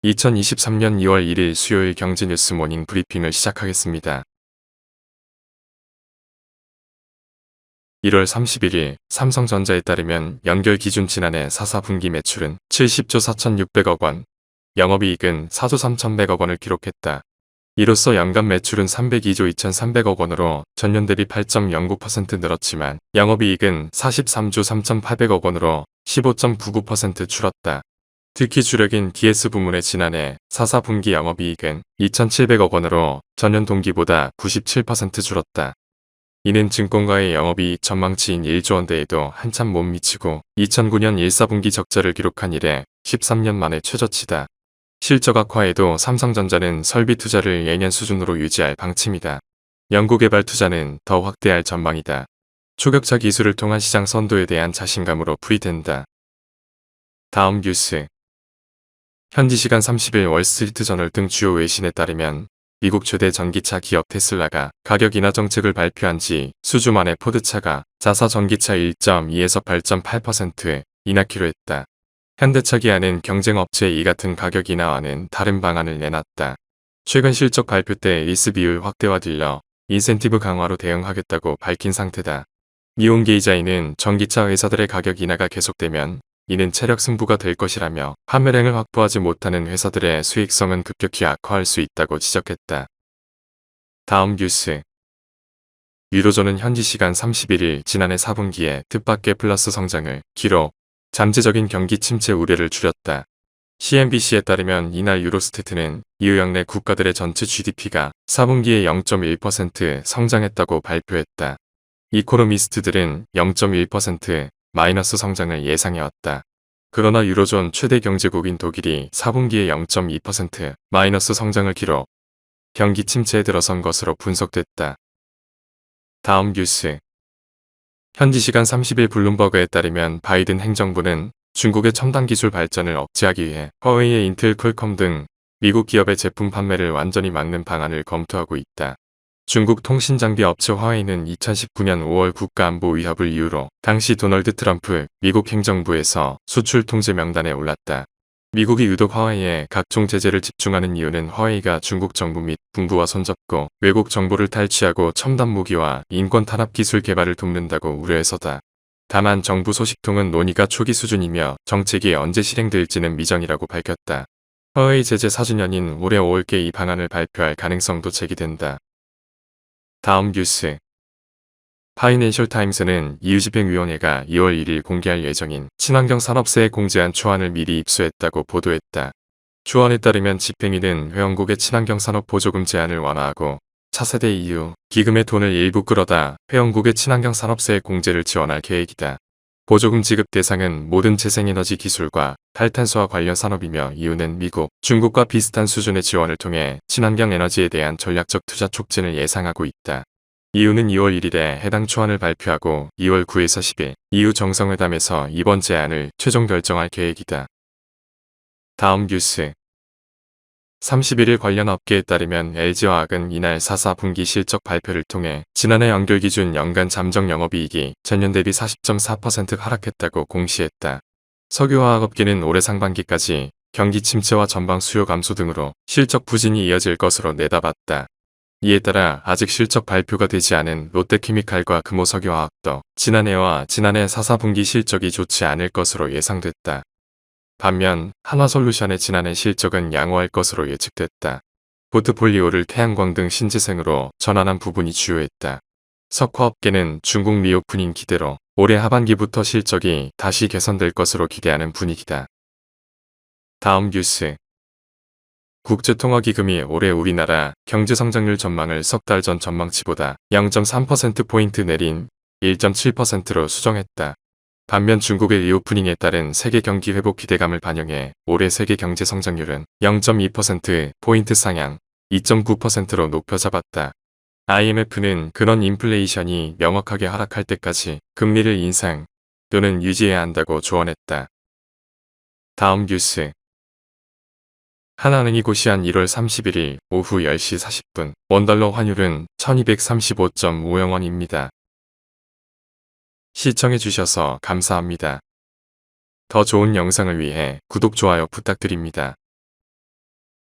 2023년 2월 1일 수요일 경제뉴스 모닝 브리핑을 시작하겠습니다. 1월 31일 삼성전자에 따르면 연결 기준 지난해 4분기 매출은 70조 4,600억 원, 영업이익은 4조 3,100억 원을 기록했다. 이로써 연간 매출은 302조 2,300억 원으로 전년 대비 8.09% 늘었지만 영업이익은 43조 3,800억 원으로 15.99% 줄었다. 특히 주력인 DS 부문의 지난해 4분기 영업이익은 2,700억 원으로 전년 동기보다 97% 줄었다. 이는 증권가의 영업이익 전망치인 1조 원대에도 한참 못 미치고 2009년 1, 4분기 적자를 기록한 이래 13년 만의 최저치다. 실적 악화에도 삼성전자는 설비 투자를 예년 수준으로 유지할 방침이다. 연구개발 투자는 더 확대할 전망이다. 초격차 기술을 통한 시장 선도에 대한 자신감으로 풀이된다. 다음 뉴스. 현지 시간 30일 월스트리트저널 등 주요 외신에 따르면 미국 최대 전기차 기업 테슬라가 가격 인하 정책을 발표한 지 수주 만에 포드차가 자사 전기차 1.2에서 8.8% 인하키로 했다. 현대차 기아는 경쟁 업체의 이 같은 가격 인하와는 다른 방안을 내놨다. 최근 실적 발표 때 리스 비율 확대와 들려 인센티브 강화로 대응하겠다고 밝힌 상태다. 이온게이자인은 전기차 회사들의 가격 인하가 계속되면 이는 체력 승부가 될 것이라며 판매량을 확보하지 못하는 회사들의 수익성은 급격히 악화할 수 있다고 지적했다. 다음 뉴스. 유로존은 현지 시간 31일 지난해 4분기에 뜻밖의 플러스 성장을 기록, 잠재적인 경기 침체 우려를 줄였다. CNBC에 따르면 이날 유로스태트는 EU 역내 국가들의 전체 GDP가 4분기에 0.1% 성장했다고 발표했다. 이코노미스트들은 0.1% 마이너스 성장을 예상해왔다. 그러나 유로존 최대 경제국인 독일이 4분기에 0.2% 마이너스 성장을 기록, 경기 침체에 들어선 것으로 분석됐다. 다음 뉴스. 현지 시간 30일 블룸버그에 따르면 바이든 행정부는 중국의 첨단 기술 발전을 억제하기 위해 화웨이의 인텔, 퀄컴 등 미국 기업의 제품 판매를 완전히 막는 방안을 검토하고 있다. 중국 통신장비 업체 화웨이는 2019년 5월 국가안보 위협을 이유로 당시 도널드 트럼프 미국 행정부에서 수출 통제 명단에 올랐다. 미국이 유독 화웨이에 각종 제재를 집중하는 이유는 화웨이가 중국 정부 및 군부와 손잡고 외국 정보를 탈취하고 첨단 무기와 인권 탄압 기술 개발을 돕는다고 우려해서다. 다만 정부 소식통은 논의가 초기 수준이며 정책이 언제 실행될지는 미정이라고 밝혔다. 화웨이 제재 4주년인 올해 5월께 이 방안을 발표할 가능성도 제기된다. 다음 뉴스. 파이낸셜 타임스는 EU집행위원회가 2월 1일 공개할 예정인 친환경 산업세에 공제한 초안을 미리 입수했다고 보도했다. 초안에 따르면 집행위는 회원국의 친환경 산업 보조금 제한을 완화하고 차세대 EU 기금의 돈을 일부 끌어다 회원국의 친환경 산업세의 공제를 지원할 계획이다. 보조금 지급 대상은 모든 재생에너지 기술과 탈탄소와 관련 산업이며 EU는 미국, 중국과 비슷한 수준의 지원을 통해 친환경 에너지에 대한 전략적 투자 촉진을 예상하고 있다. EU는 2월 1일에 해당 초안을 발표하고 2월 9에서 10일 EU 정상회담에서 이번 제안을 최종 결정할 계획이다. 다음 뉴스. 31일 관련 업계에 따르면 LG화학은 이날 4분기 실적 발표를 통해 지난해 연결 기준 연간 잠정 영업이익이 전년 대비 40.4% 하락했다고 공시했다. 석유화학업계는 올해 상반기까지 경기 침체와 전방 수요 감소 등으로 실적 부진이 이어질 것으로 내다봤다. 이에 따라 아직 실적 발표가 되지 않은 롯데케미칼과 금호석유화학도 지난해와 지난해 4분기 실적이 좋지 않을 것으로 예상됐다. 반면 한화솔루션의 지난해 실적은 양호할 것으로 예측됐다. 포트폴리오를 태양광 등 신재생으로 전환한 부분이 주요했다. 석화업계는 중국 리오프닝 기대로 올해 하반기부터 실적이 다시 개선될 것으로 기대하는 분위기다. 다음 뉴스. 국제통화기금이 올해 우리나라 경제성장률 전망을 석 달 전 전망치보다 0.3%포인트 내린 1.7%로 수정했다. 반면 중국의 리오프닝에 따른 세계 경기 회복 기대감을 반영해 올해 세계 경제 성장률은 0.2%포인트 상향 2.9%로 높여 잡았다. IMF는 근원 인플레이션이 명확하게 하락할 때까지 금리를 인상 또는 유지해야 한다고 조언했다. 다음 뉴스. 하나은행이 고시한 1월 31일 오후 10시 40분 원달러 환율은 1235.50원입니다. 시청해주셔서 감사합니다. 더 좋은 영상을 위해 구독, 좋아요 부탁드립니다.